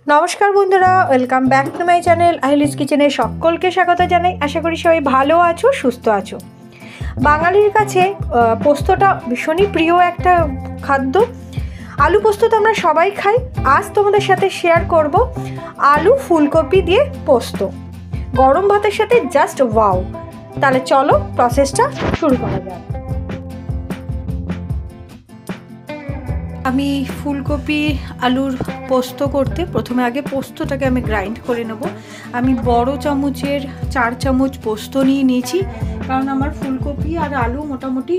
नमस्कार बंधुरा welcome back to my channel আহিলিস किचेने सकलके स्वागत जानाई। आशा करी सबाई भालो आछो सुस्थ आछो। बांगालिर काछे पोस्तटा भीषणই प्रिय একটা खाद्य। आलू पोस्त तो আমরা সবাই খাই। आज তোমাদের সাথে শেয়ার করব आलू फुलकपि দিয়ে পোস্ত। গরম ভাতের সাথে জাস্ট ওয়াও। তাহলে চলো প্রসেসটা শুরু করা যাক। আমি ফুলকপি আলুর পোস্ত করতে প্রথমে আগে পোস্তটাকে আমি গ্রাইন্ড করে নেব। আমি বড় চামচের 4 চামচ পোস্ত নিয়েছি, কারণ আমার ফুলকপি আর আলু মোটামুটি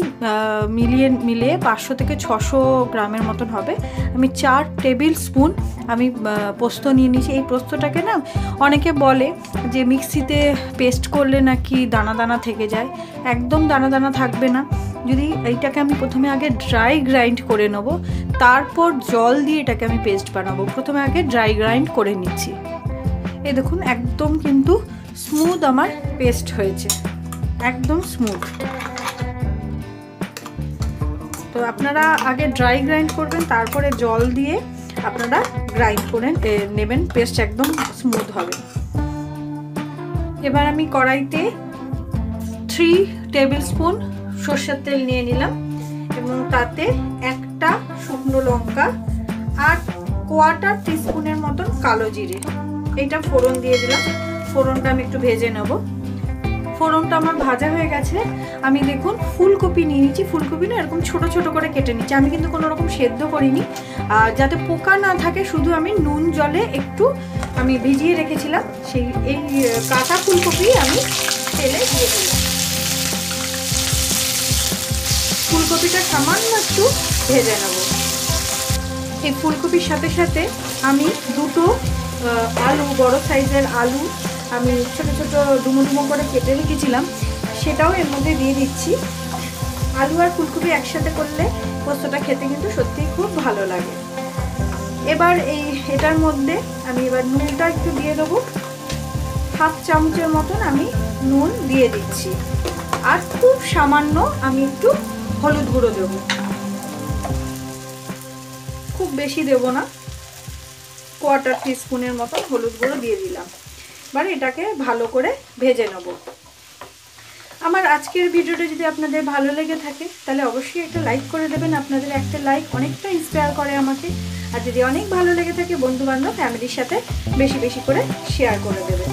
মিলিয়ে 500 থেকে 600 গ্রামের মতন হবে। আমি 4 টেবিল স্পুন আমি পোস্ত নিয়ে নিয়েছি। এই পোস্তটাকে না অনেকে বলে যে মিক্সিতে পেস্ট করলে নাকি দানা দানা থেকে যায়। একদম দানা দানা থাকবে না। যদি এইটাকে আমি প্রথমে আগে ড্রাই গ্রাইন্ড করে নেব, তারপর জল দিয়ে এটাকে আমি পেস্ট বানাবো। প্রথমে আগে ড্রাই গ্রাইন্ড করে নিচ্ছি। এই দেখুন একদম কিন্তু স্মুথ আমার পেস্ট হয়েছে, একদম স্মুথ। তো আপনারা আগে ড্রাই গ্রাইন্ড করবেন, তারপরে জল দিয়ে আপনারা গ্রাইন্ড করে নেবেন, পেস্ট একদম স্মুথ হবে। এবার আমি কড়াইতে 3 টেবিল স্পুন সরষের তেল নিয়ে নিলাম এবং তাতে একটা শুকনো লঙ্কা আর কোয়ার্টার টিস্পুনের মতন কালো জিরে এইটা ফোড়ন দিয়ে দিলাম। ফোড়নটা আমি একটু ভেজে নেব। ফোড়নটা আমার ভাজা হয়ে গেছে। আমি দেখুন ফুলকপি নিয়ে নিচ্ছি। ফুলকপি না এরকম ছোট ছোট করে কেটে নিচ্ছি। আমি কিন্তু কোনো রকম সেদ্ধ করিনি, আর যাতে পোকা না থাকে শুধু আমি নুন জলে একটু আমি ভিজিয়ে রেখেছিলাম, সেই এই কাঁচা ফুলকপি আমি তেলে দিয়ে দিলাম। ফুলকপিটা সামান্য একটু ভেজে নেব। এই ফুলকপির সাথে সাথে আমি দুটো আলু, বড় সাইজের আলু আমি ছোট ছোট ডুমো ডুমো করে কেটে রেখেছিলাম, সেটাও এর মধ্যে দিয়ে দিচ্ছি। আলু আর ফুলকপি একসাথে করলে পোস্তটা খেতে কিন্তু সত্যিই খুব ভালো লাগে। এবার এটার মধ্যে আমি এবার নুনটা একটু দিয়ে দেবো। 1/2 চামচের মতন আমি নুন দিয়ে দিচ্ছি, আর খুব সামান্য আমি একটু হলুদ গুঁড়ো দেবো। খুব বেশি দেব না, কোয়ার্টার টিস্পুনের মতো হলুদ গুঁড়ো দিয়ে দিলাম। এবার এটাকে ভালো করে ভেজে নেব। আমার আজকের ভিডিওটা যদি আপনাদের ভালো লেগে থাকে তাহলে অবশ্যই একটা লাইক করে দেবেন। আপনাদের একটা লাইক অনেকটা ইন্সপায়ার করে আমাকে। আর যদি অনেক ভালো লেগে থাকে বন্ধু বান্ধব ফ্যামিলির সাথে বেশি বেশি করে শেয়ার করে দেবেন।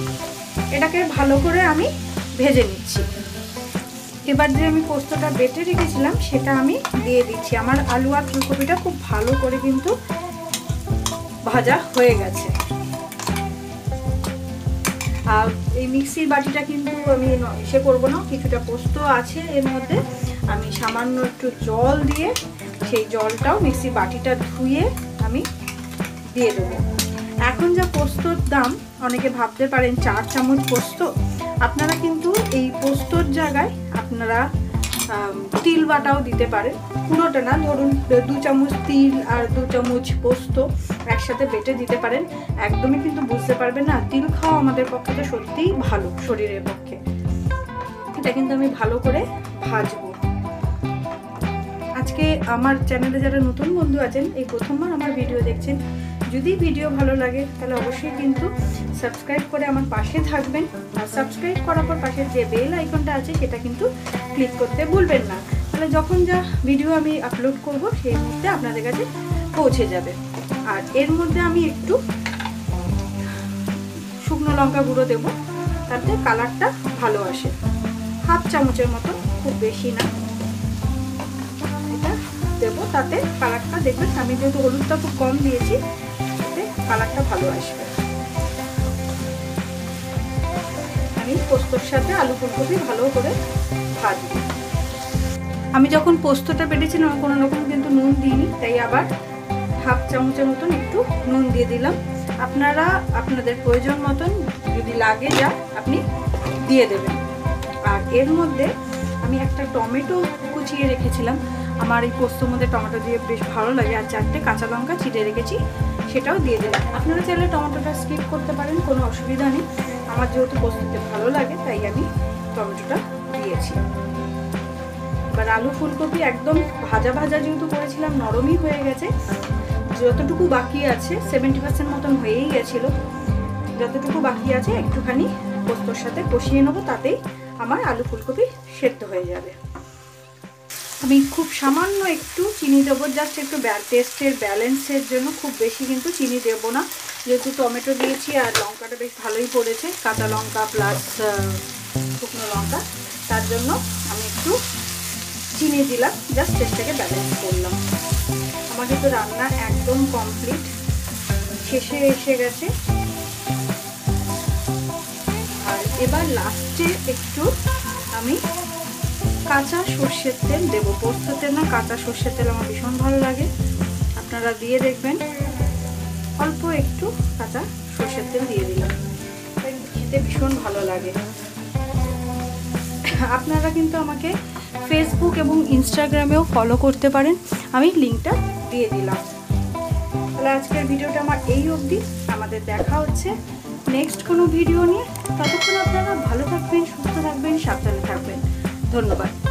এটাকে ভালো করে আমি ভেজে নিচ্ছি। এবার যে আমি পোস্তটা বেটে রেখেছিলাম সেটা আমি দিয়ে দিচ্ছি। আমার আলু আর ফুলকপিটা খুব ভালো করে কিন্তু ভাজা হয়ে গেছে। আর এই মিক্সির বাটিটা কিন্তু আমি ইসে করবো না, কিছুটা পোস্ত আছে এর মধ্যে। আমি সামান্য একটু জল দিয়ে সেই জলটাও মিক্সির বাটিটা ধুয়ে আমি দিয়ে দেবো। এখন যা পোস্তর দাম, অনেকে ভাবতে পারেন 4 চামচ পোস্ত। আপনারা কিন্তু এই পোস্তর জায়গায় আপনারা তিল বাটাও দিতে পারেন, পুরোটা না, ধরুন 2 চামচ তিল আর 2 চামচ পোস্ত একসাথে বেটে দিতে পারেন। একদমই কিন্তু বুঝতে পারবেন না। তিল খাওয়া আমাদের পক্ষে তো সত্যিই ভালো, শরীরের পক্ষে। এটা কিন্তু আমি ভালো করে ভাজবো। আজকে আমার চ্যানেলে যারা নতুন বন্ধু আছেন, এই প্রথমবার আমার ভিডিও দেখছেন, যদি ভিডিও ভালো লাগে তাহলে অবশ্যই কিন্তু সাবস্ক্রাইব করে আমার পাশে থাকবেন। আর সাবস্ক্রাইব করার পর পাশের যে বেল আইকনটা আছে সেটা কিন্তু ক্লিক করতে ভুলবেন না, তাহলে যখন যা ভিডিও আমি আপলোড করব সেই মুহূর্তে আপনাদের কাছে পৌঁছে যাবে। আর এর মধ্যে আমি একটু শুকনো লঙ্কা গুঁড়ো দেবো, তাতে কালারটা ভালো আসে। 1/2 চামচের মতো, খুব বেশি না, এটা দেবো। তাতে কালারটা দেখবেন, আমি যেহেতু হলুদটা খুব কম দিয়েছি, তাতে কালারটা ভালো আসবে। আমি পোস্তর সাথে আলু ফুলকপি ভালো করে ভাজবো। আমি যখন পোস্তটা বেটেছিলাম কোনো রকম কিন্তু নুন দিইনি, তাই আবার 1/2 চামচের মতন একটু নুন দিয়ে দিলাম। আপনারা আপনাদের প্রয়োজন মতন যদি লাগে যা আপনি দিয়ে দেবেন। আর এর মধ্যে আমি একটা টমেটো কুচিয়ে রেখেছিলাম, আমার এই পোস্তর মধ্যে টমেটো দিয়ে বেশ ভালো লাগে, আর 4টে কাঁচা লঙ্কা চিড়ে রেখেছি, সেটাও দিয়ে দিলাম। আপনারা চাইলে টমেটোটা স্কিপ করতে পারেন, কোনো অসুবিধা নেই। আমার যেহেতু পোস্ততে ভালো লাগে তাই আমি টমেটোটা দিয়েছি। এবার আলু ফুলকপি একদম ভাজা ভাজা যেহেতু করেছিলাম, নরমই হয়ে গেছে। যতটুকু বাকি আছে 70% মতন হয়েই গেছিলো, যতটুকু বাকি আছে একটুখানি পোস্তর সাথে কষিয়ে নেবো, তাতেই আমার আলু ফুলকপি সেদ্ধ হয়ে যাবে। আমি খুব সামান্য একটু চিনি দেবো, জাস্ট একটু টেস্টের ব্যালেন্সের জন্য, খুব বেশি কিন্তু চিনি দেবো না, যেহেতু টমেটো দিয়েছি আর লঙ্কাটা বেশ ভালোই পড়েছে, কাঁচা লঙ্কা প্লাস শুকনো লঙ্কা, তার জন্য আমি একটু চিনি দিলাম, জাস্ট টেস্টটাকে ব্যালেন্স করলাম। আমার কিন্তু রান্না একদম কমপ্লিট, শেষে এসে গেছে। আর এবার লাস্টে একটু আমি কাঁচা সর্ষের তেল দেবো, পোস্ত তেল না, কাঁচা সর্ষের তেল আমার ভীষণ ভালো লাগে, আপনারা দিয়ে দেখবেন। অল্প একটু কাঁচা সর্ষের তেল দিয়ে দিলাম, খেতে ভীষণ ভালো লাগে। আপনারা কিন্তু আমাকে ফেসবুক এবং ইনস্টাগ্রামেও ফলো করতে পারেন, আমি লিঙ্কটা দিয়ে দিলাম। তাহলে আজকের ভিডিওটা আমার এই অবধি, আমাদের দেখা হচ্ছে নেক্সট কোনো ভিডিও নিয়ে। ততক্ষণ আপনারা ভালো থাকবেন, সুস্থ থাকবেন, সাবধানে থাকবেন। ধন্যবাদ।